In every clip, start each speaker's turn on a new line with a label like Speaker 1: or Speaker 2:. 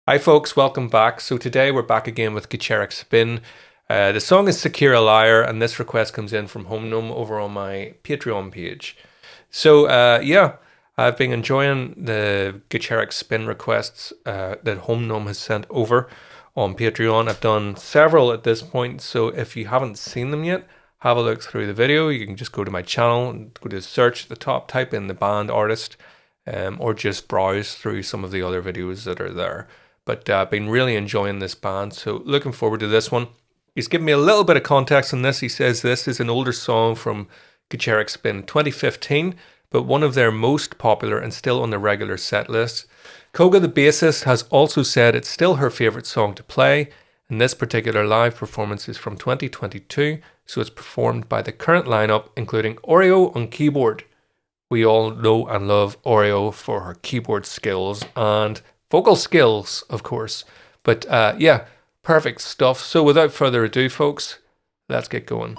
Speaker 1: Hi folks, welcome back. So today we're back again with Gacharic Spin. The song is Sekira Liar, and this request comes in from Home Gnome over on my Patreon page. So yeah, I've been enjoying the Gacharic Spin requests that Home Gnome has sent over on Patreon. I've done several at this point, so if you haven't seen them yet, have a look through the video. You can just go to my channel and go to search at the top, type in the band artist, or just browse through some of the other videos that are there. But I've been really enjoying this band, so looking forward to this one. He's given me a little bit of context on this. He says this is an older song from Gacharic Spin 2015, but one of their most popular and still on the regular set list. Koga, the bassist, has also said it's still her favourite song to play, and this particular live performance is from 2022, so it's performed by the current lineup, including Oreo on keyboard. We all know and love Oreo for her keyboard skills and vocal skills, of course. But yeah, perfect stuff. So without further ado, folks, let's get going.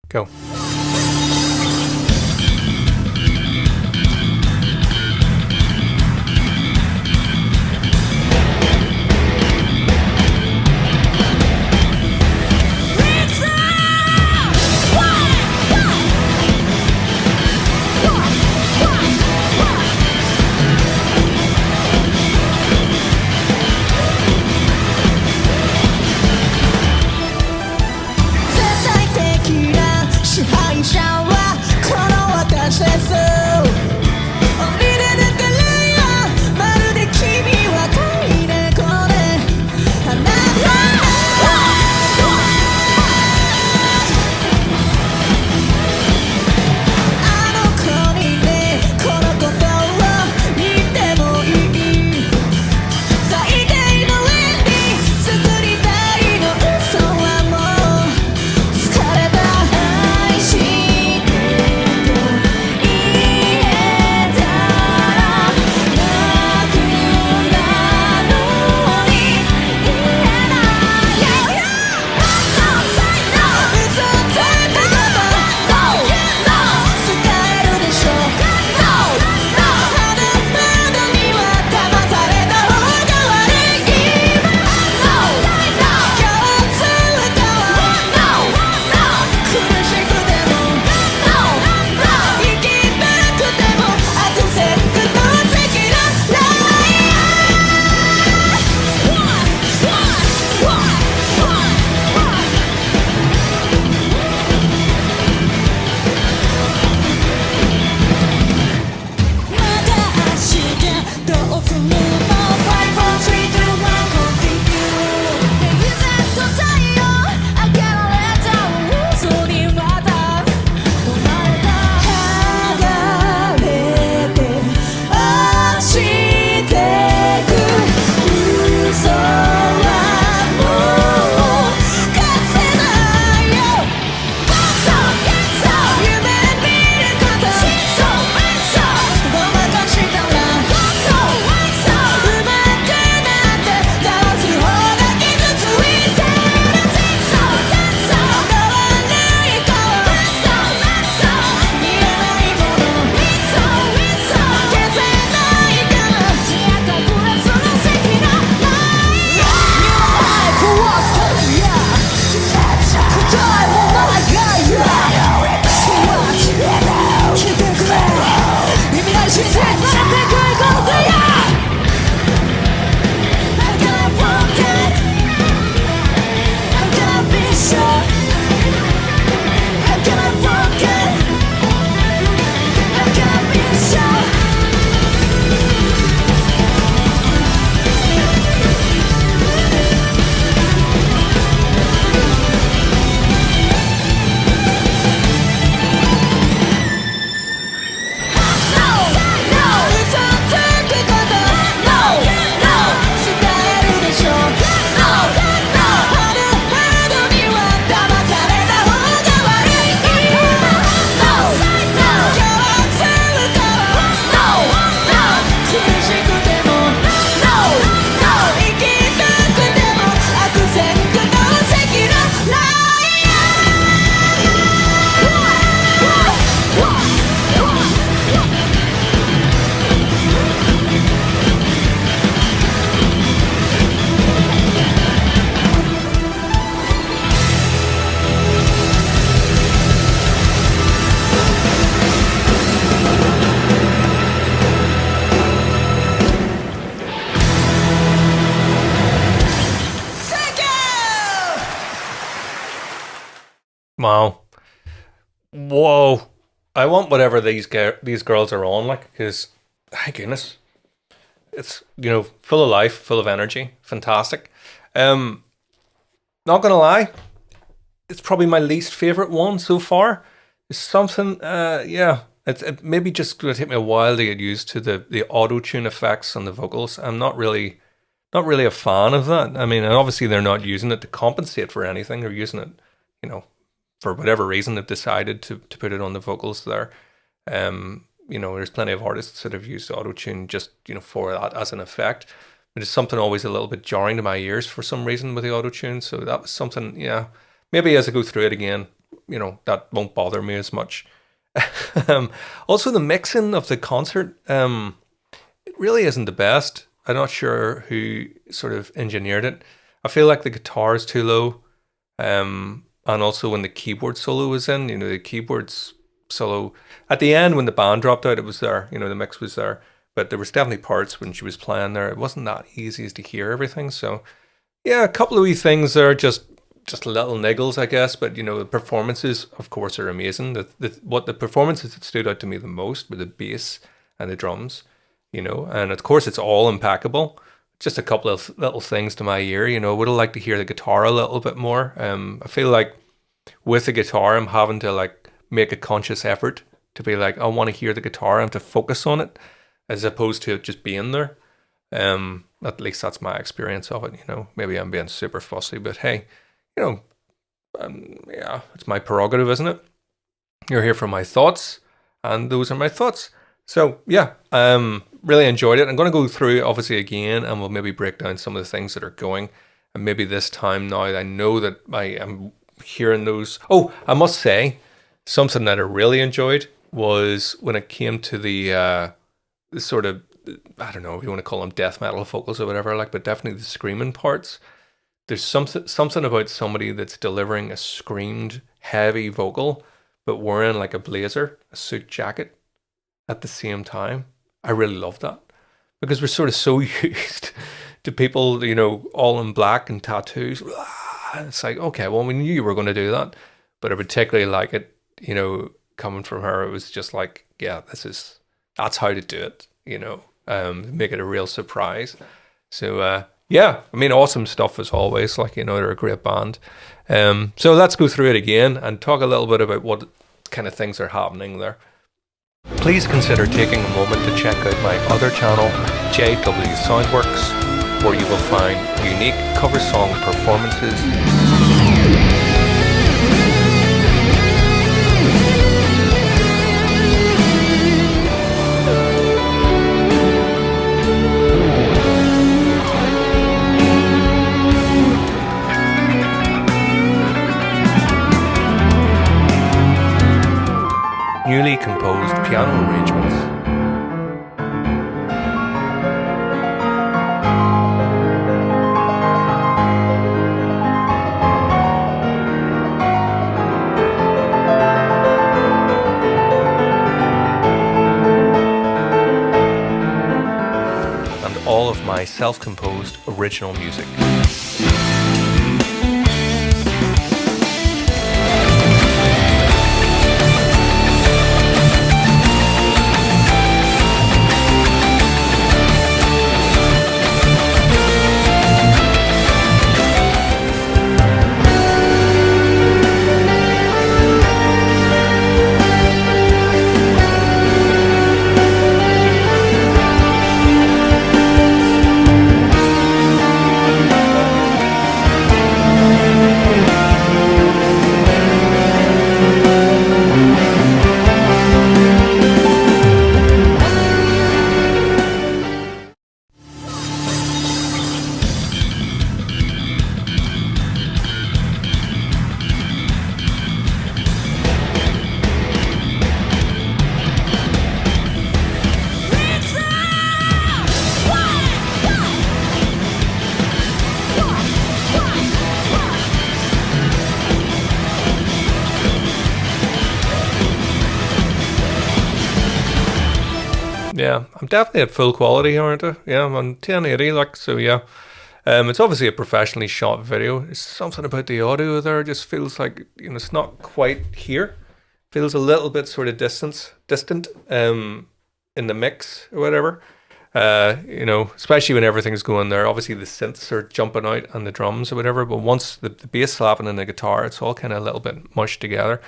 Speaker 1: Go.
Speaker 2: She
Speaker 1: Wow. Whoa. I want whatever these girls are on, like, because, my goodness, it's, full of life, full of energy, fantastic. Um, Not gonna lie, it's probably my least favorite one so far. It's something, yeah. It maybe just gonna take me a while to get used to the auto tune effects on the vocals. I'm not really a fan of that. I mean, and obviously they're not using it to compensate for anything. They're using it, you know, for whatever reason they've decided to put it on the vocals there. There's plenty of artists that have used auto tune just for that as an effect. But it's something always a little bit jarring to my ears for some reason with the auto tune. So that was something, yeah. Maybe as I go through it again, that won't bother me as much. Also, the mixing of the concert, it really isn't the best. I'm not sure who sort of engineered it. I feel like the guitar is too low. And also when the keyboard solo was in, the keyboards solo at the end when the band dropped out, it was there. The mix was there, but there was definitely parts when she was playing there. It wasn't that easy to hear everything. So yeah, a couple of wee things there, just little niggles, I guess. But the performances, of course, are amazing. The performances that stood out to me the most were the bass and the drums. And of course it's all impeccable. Just a couple of little things to my ear. I would have liked to hear the guitar a little bit more. I feel like with the guitar, I'm having to like make a conscious effort to be like, I want to hear the guitar and to focus on it, as opposed to it just being there. At least that's my experience of it. Maybe I'm being super fussy, but hey, yeah, it's my prerogative, isn't it? You're here for my thoughts, and those are my thoughts. So yeah, really enjoyed it. I'm going to go through it obviously again, and we'll maybe break down some of the things that are going. And maybe this time now, I know that I am hearing those. Oh, I must say, something that I really enjoyed was when it came to the sort of, I don't know if you want to call them death metal vocals or whatever, like, but definitely the screaming parts. There's something about somebody that's delivering a screamed heavy vocal, but wearing like a blazer, a suit jacket at the same time. I really love that because we're sort of so used to people, all in black and tattoos. It's like, okay, well, we knew you were going to do that, but I particularly like it, coming from her. It was just like, yeah, that's how to do it, make it a real surprise. So, yeah, I mean, awesome stuff as always. Like, they're a great band. So let's go through it again and talk a little bit about what kind of things are happening there. Please consider taking a moment to check out my other channel, JW Soundworks, where you will find unique cover song performances, newly composed piano arrangements, and all of my self-composed original music. Yeah, I'm definitely at full quality, aren't I? Yeah, I'm on 1080, like, so yeah. It's obviously a professionally shot video. There's something about the audio there just feels like, you know, it's not quite here. Feels a little bit sort of distant in the mix or whatever. You know, especially when everything's going there. Obviously the synths are jumping out and the drums or whatever, but once the bass slapping and the guitar, it's all kind of a little bit mushed together.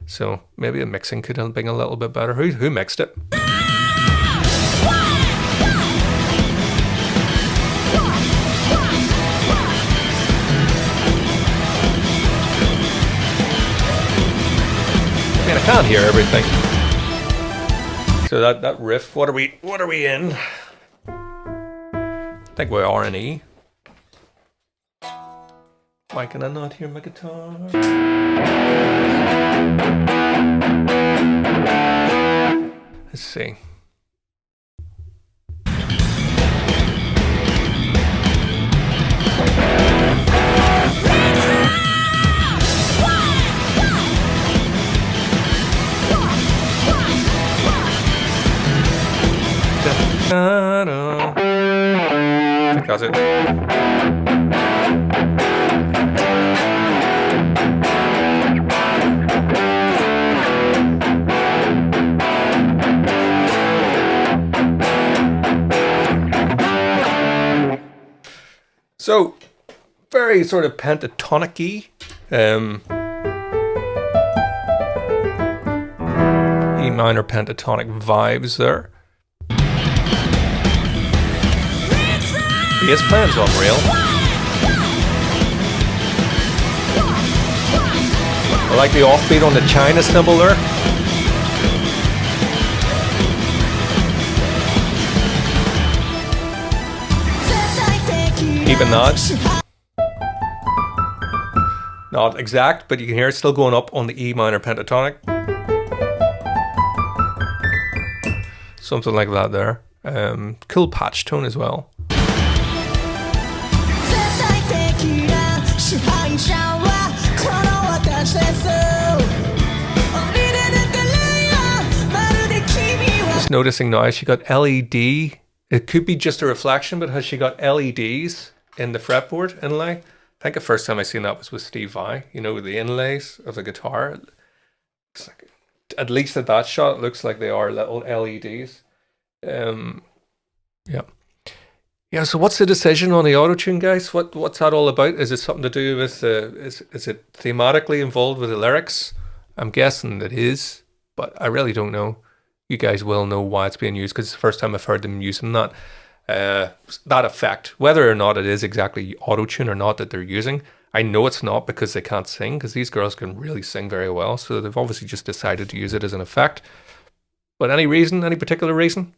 Speaker 1: So maybe the mixing could have been a little bit better. Who mixed it? I can't hear everything. So that riff, what are we in? I think we are in E. Why can I not hear my guitar? Let's see. I think that's it. So, very sort of pentatonic-y. E minor pentatonic vibes there. Bass playing's unreal. I like the offbeat on the China cymbal there. Even that. Not exact, but you can hear it still going up on the E minor pentatonic. Something like that there. Cool patch tone as well. Just noticing now she got LED. It could be just a reflection, but has she got LEDs in the fretboard inlay? I think the first time I seen that was with Steve Vai. You know, the inlays of the guitar. It's like, at least at that shot, it looks like they are little LEDs. Yeah. Yeah, so what's the decision on the auto-tune, guys? What's that all about? Is it something to do with, is it thematically involved with the lyrics? I'm guessing it is, but I really don't know. You guys will know why it's being used, because it's the first time I've heard them using that effect. Whether or not it is exactly auto-tune or not that they're using, I know it's not because they can't sing, because these girls can really sing very well, so they've obviously just decided to use it as an effect. But any reason, any particular reason?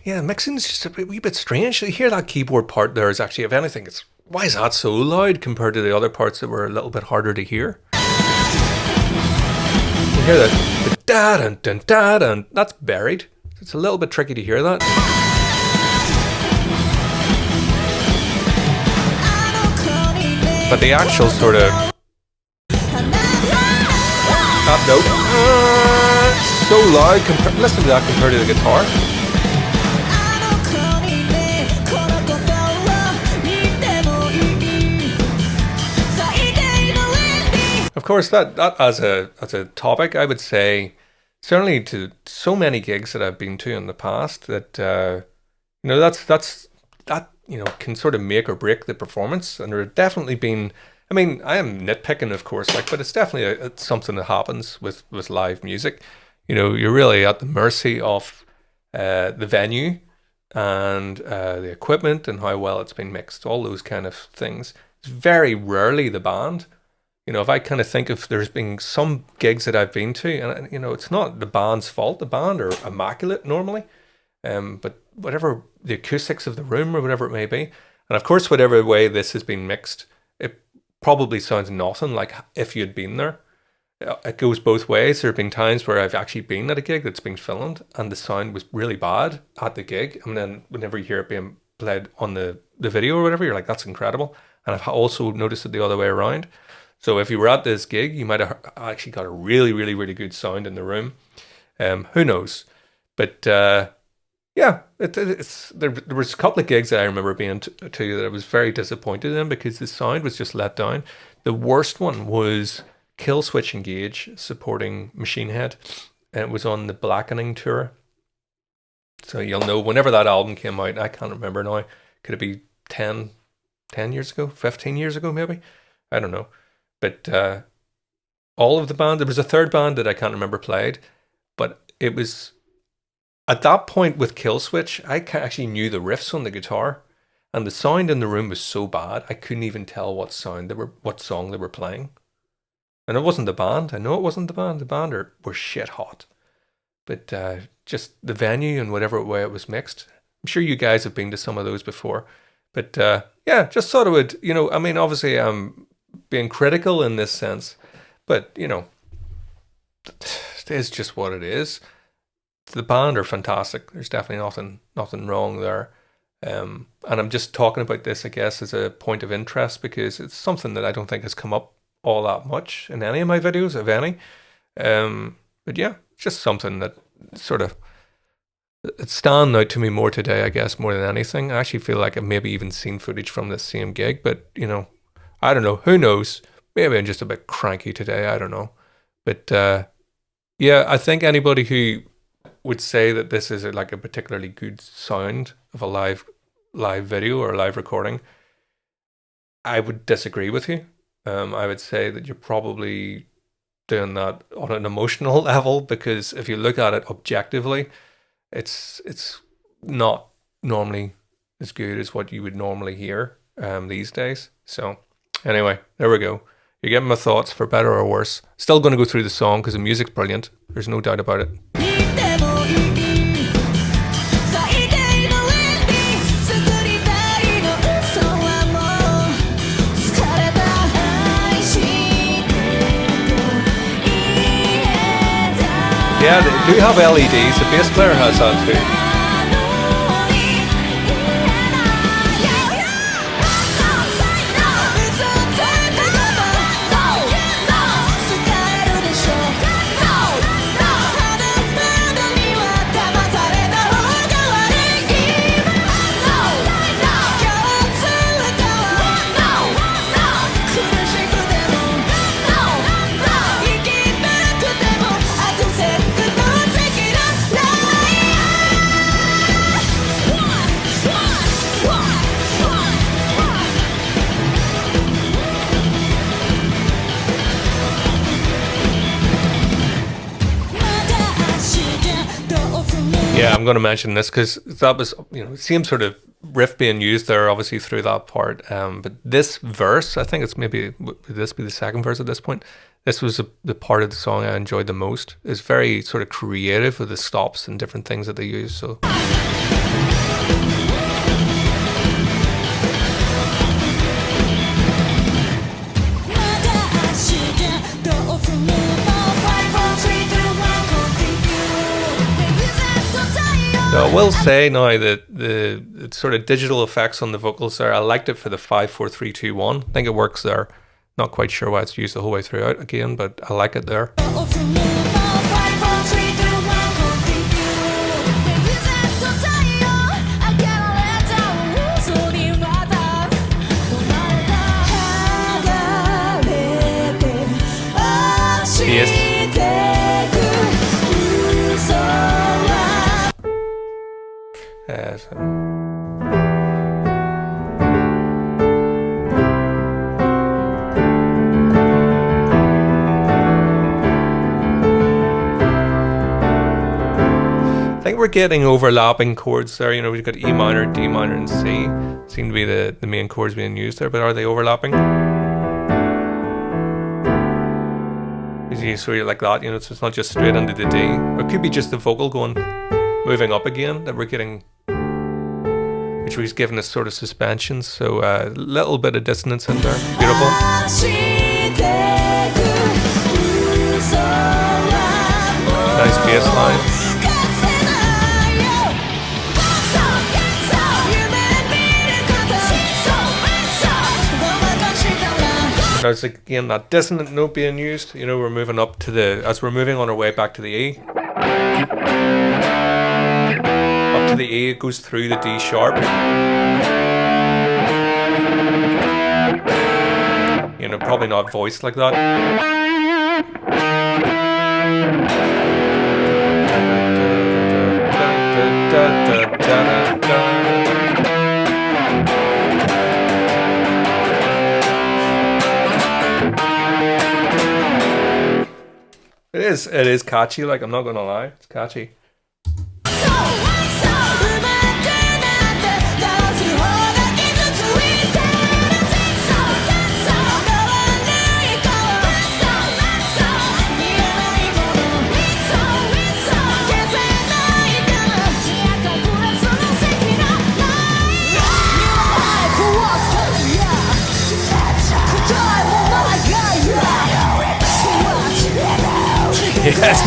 Speaker 1: Yeah, mixing's just a wee bit strange. You hear that keyboard part there is actually, if anything, it's why is that so loud compared to the other parts that were a little bit harder to hear? You hear that, the da-dun, dun, da-dun, that's buried. It's a little bit tricky to hear that. But the actual sort of that note, so loud, listen to that compared to the guitar. Of course, that as a topic, I would say, certainly to so many gigs that I've been to in the past, that you know, that you know, can sort of make or break the performance. And there have definitely been, I mean, I am nitpicking, of course, like, but it's definitely something that happens with live music. You know, you're really at the mercy of the venue and the equipment and how well it's been mixed, all those kind of things. It's very rarely the band. You know, if I kind of think of, there's been some gigs that I've been to, and you know, it's not the band's fault. The band are immaculate normally, but whatever the acoustics of the room or whatever it may be, and of course, whatever way this has been mixed, it probably sounds nothing like if you'd been there. It goes both ways. There have been times where I've actually been at a gig that's been filmed, and the sound was really bad at the gig, and then whenever you hear it being played on the video or whatever, you're like, that's incredible. And I've also noticed it the other way around. So if you were at this gig, you might have actually got a really, really, really good sound in the room. Who knows? But yeah, there was a couple of gigs that I remember being to that I was very disappointed in because the sound was just let down. The worst one was Killswitch Engage supporting Machine Head. And it was on the Blackening tour. So you'll know whenever that album came out, I can't remember now. Could it be 10 years ago? 15 years ago, maybe? I don't know. But all of the band, there was a third band that I can't remember played, but it was at that point with Killswitch, I actually knew the riffs on the guitar, and the sound in the room was so bad I couldn't even tell what song they were playing. And it wasn't the band. I know it wasn't the band. The band were shit hot, but just the venue and whatever way it was mixed. I'm sure you guys have been to some of those before, but yeah, just thought it would. I mean, obviously I'm being critical in this sense, but it is just what it is. The band are fantastic. There's definitely nothing wrong there. And I'm just talking about this, I guess, as a point of interest because it's something that I don't think has come up all that much in any of my videos, if any. But yeah, it's just something that sort of it's standing out to me more today, I guess, more than anything. I actually feel like I've maybe even seen footage from this same gig, but I don't know. Who knows? Maybe I'm just a bit cranky today. I don't know. But yeah, I think anybody who would say that this is like a particularly good sound of a live video or a live recording, I would disagree with you. I would say that you're probably doing that on an emotional level because if you look at it objectively, it's not normally as good as what you would normally hear these days. So anyway, there we go. You're getting my thoughts for better or worse. Still going to go through the song because the music's brilliant. There's no doubt about it. Yeah, they do have LEDs. The bass player has that too. Yeah, I'm going to mention this because that was, same sort of riff being used there, obviously through that part. But this verse, I think it's maybe, would this be the second verse at this point? This was the part of the song I enjoyed the most. It's very sort of creative with the stops and different things that they use. So. So I will say now that the sort of digital effects on the vocals there, I liked it for the 5, 4, 3, 2, 1. I think it works there. Not quite sure why it's used the whole way throughout again, but I like it there. Yes. I think we're getting overlapping chords there. We've got E minor, D minor, and C. Seem to be the main chords being used there, but are they overlapping? So you're like that, so it's not just straight into the D. Or it could be just the vocal moving up again that we're getting, which was giving us sort of suspension. So a little bit of dissonance in there. Beautiful. Nice bass line. there's again that dissonant note being used. You know, we're moving up to as we're moving on our way back to the E. Up to the E, it goes through the D sharp. You know, probably not voiced like that. It is catchy, like, I'm not gonna lie, it's catchy. Yes.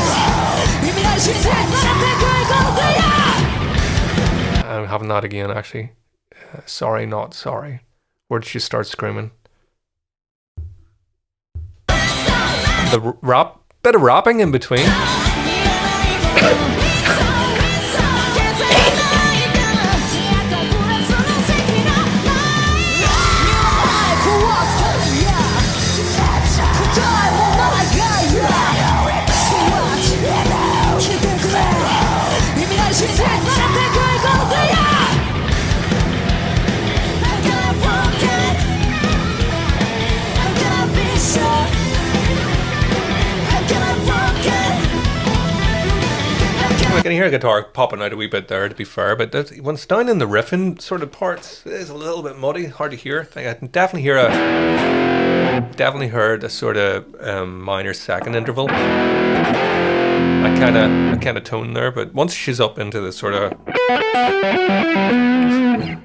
Speaker 1: I'm having that again, actually. Sorry, not sorry. Where did she start screaming? The bit of rapping in between. I can hear a guitar popping out a wee bit there, to be fair, but when it's down in the riffing sort of parts, it is a little bit muddy, hard to hear. I can definitely heard a sort of minor second interval. I kind of tone there, but once she's up into the sort of,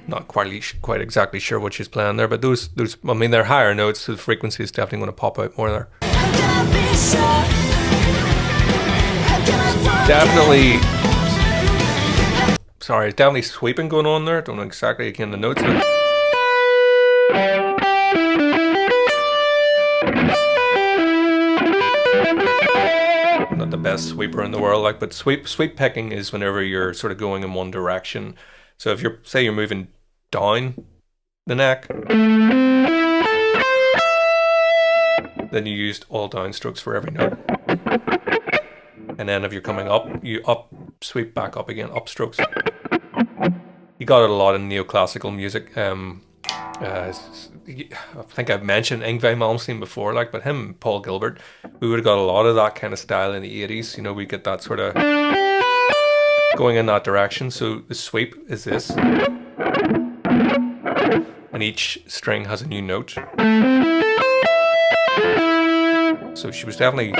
Speaker 1: not quite exactly sure what she's playing there, but those I mean, they're higher notes, so the frequency is definitely going to pop out more there. Definitely sweeping going on there. Don't know exactly again the notes. But not the best sweeper in the world, like, but sweep picking is whenever you're sort of going in one direction. So if you're moving down the neck, then you used all down strokes for every note. And then if you're coming up, you sweep back up again, up strokes. You got it a lot in neoclassical music. I think I've mentioned Yngwie Malmsteen before, like, but him, Paul Gilbert, we would have got a lot of that kind of style in the 80s. You know, we get that sort of going in that direction. So the sweep is this, and each string has a new note. So she was definitely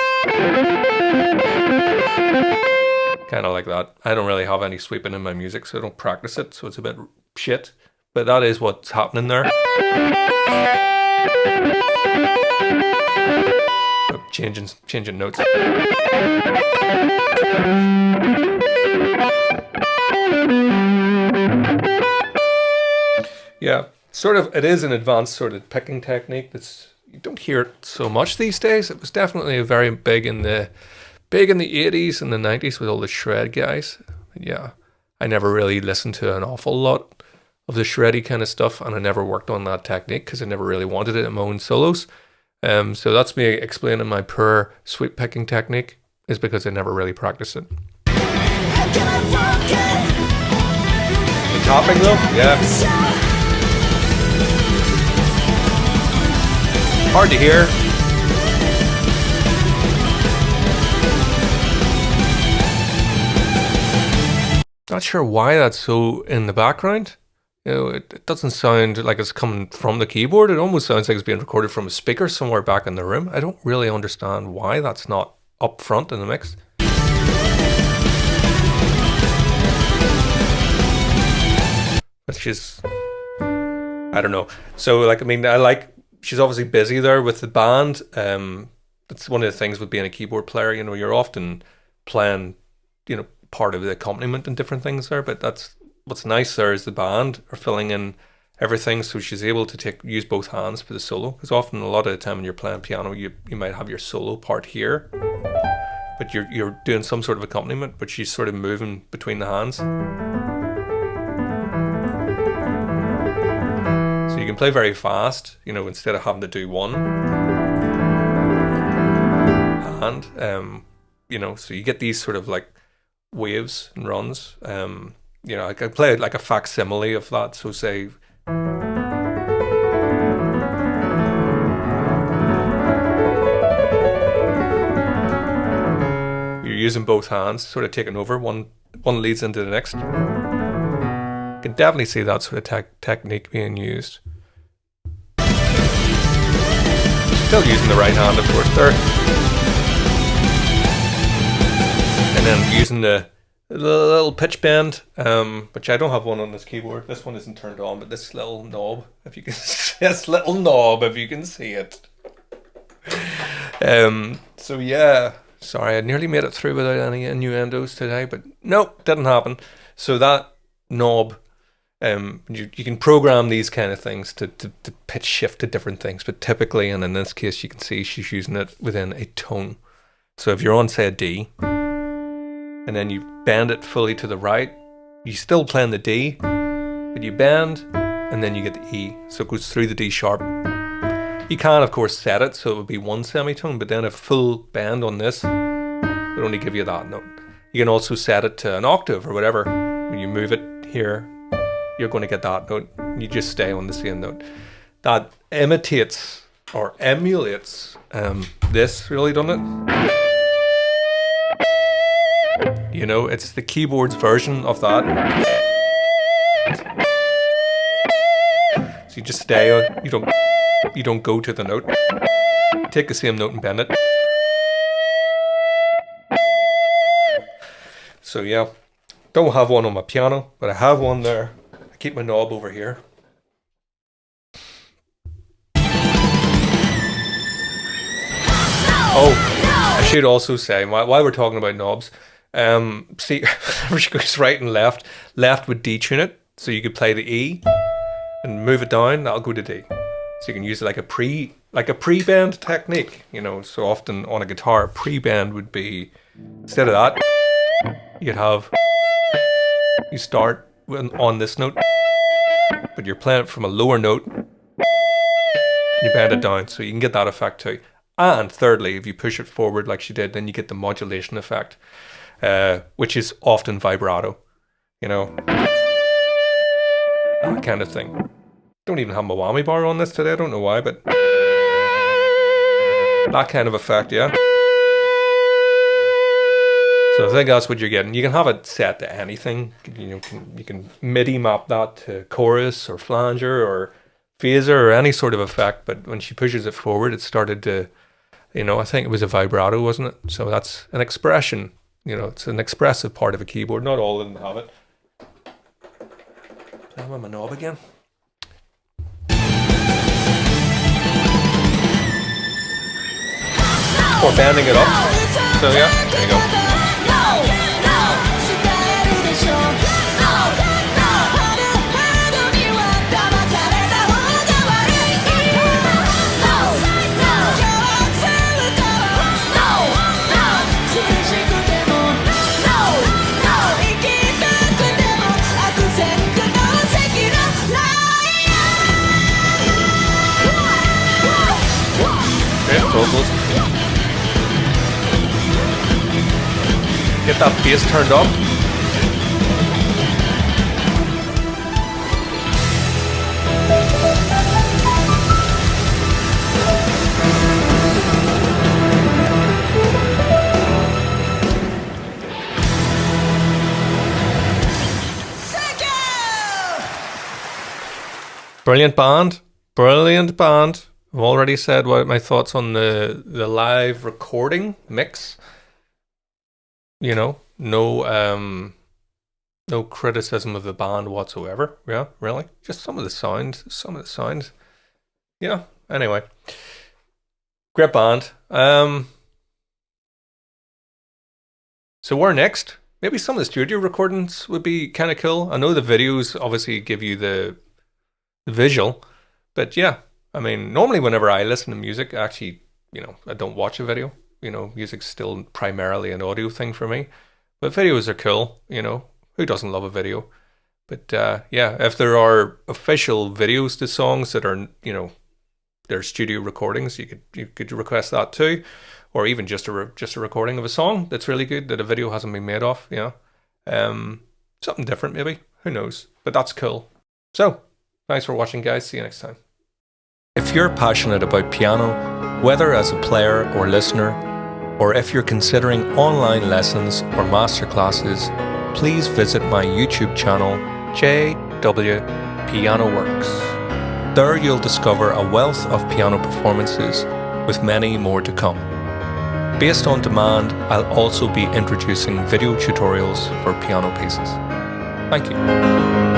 Speaker 1: kind of like that. I don't really have any sweeping in my music, so I don't practice it, so it's a bit shit. But that is what's happening there. Changing notes. Yeah, sort of. It is an advanced sort of picking technique. You don't hear it so much these days. It was definitely very big in the 80s and the 90s with all the shred guys. Yeah, I never really listened to an awful lot of the shreddy kind of stuff, and I never worked on that technique because I never really wanted it in my own solos. So that's me explaining my poor sweep picking technique, is because I never really practiced it. The topping though, yeah. Hard to hear. Not sure why that's so in the background. You know, it doesn't sound like it's coming from the keyboard. It almost sounds like it's being recorded from a speaker somewhere back in the room. I don't really understand why that's not up front in the mix. It's just, I don't know. So, like, I mean, she's obviously busy there with the band. That's one of the things with being a keyboard player. You know, you're often playing, you know, part of the accompaniment and different things there. But that's what's nice there is the band are filling in everything, so she's able to use both hands for the solo. Because often, a lot of the time when you're playing piano, you might have your solo part here, but you're doing some sort of accompaniment, but she's sort of moving between the hands. So you can play very fast, you know, instead of having to do one hand. You know, so you get these sort of like waves and runs. You know, I can play like a facsimile of that. So say. Using both hands, sort of taking over. One leads into the next. You can definitely see that sort of technique being used. Still using the right hand, of course, there. And then using the little pitch bend, which I don't have one on this keyboard. This one isn't turned on, but this little knob, if you can see it. So yeah. Sorry, I nearly made it through without any innuendos today, but nope, didn't happen. So that knob, you can program these kind of things to pitch shift to different things, but typically, and in this case, you can see she's using it within a tone. So if you're on, say, a D, and then you bend it fully to the right, you're still playing the D, but you bend, and then you get the E. So it goes through the D sharp. You can, of course, set it so it would be one semitone, but then a full bend on this would only give you that note. You can also set it to an octave or whatever. When you move it here, you're going to get that note. You just stay on the same note. That imitates or emulates this, really, doesn't it? You know, it's the keyboard's version of that. So you just stay on, you don't go to the note. Take the same note and bend it. So yeah, don't have one on my piano, but I have one there. I keep my knob over here. Oh, I should also say, while we're talking about knobs, see, she goes right and left. Left would detune it, so you could play the E and move it down. That'll go to D. So you can use it like a pre-bend technique, you know. So often on a guitar, a pre-bend would be, instead of that, you start on this note, but you're playing it from a lower note, you bend it down, so you can get that effect too. And thirdly, if you push it forward like she did, then you get the modulation effect, which is often vibrato, you know, that kind of thing. Don't even have my whammy bar on this today, I don't know why, but that kind of effect, yeah. So I think that's what you're getting. You can have it set to anything. You can MIDI map that to chorus or flanger or phaser or any sort of effect, but when she pushes it forward, it started to, you know, I think it was a vibrato, wasn't it? So that's an expression, you know, it's an expressive part of a keyboard. Not all of them have it. I'm on my knob again. Or bending it up. So yeah, there you go. Great vocals. Get that bass turned up. Brilliant band. Brilliant band. I've already said what my thoughts on the live recording mix. You know, no criticism of the band whatsoever. Yeah, really. Just some of the sounds. Yeah, anyway. Great band. So where next? Maybe some of the studio recordings would be kind of cool. I know the videos obviously give you the visual. But yeah, I mean, normally whenever I listen to music, actually, I don't watch a video. Music's still primarily an audio thing for me. But videos are cool, Who doesn't love a video? But yeah, if there are official videos to songs that are, they're studio recordings, you could request that too, or even just a recording of a song that's really good that a video hasn't been made of. Something different maybe. Who knows? But that's cool. So thanks for watching, guys. See you next time. If you're passionate about piano, whether as a player or listener, or if you're considering online lessons or masterclasses, please visit my YouTube channel, JW Pianoworks. There you'll discover a wealth of piano performances with many more to come. Based on demand, I'll also be introducing video tutorials for piano pieces. Thank you.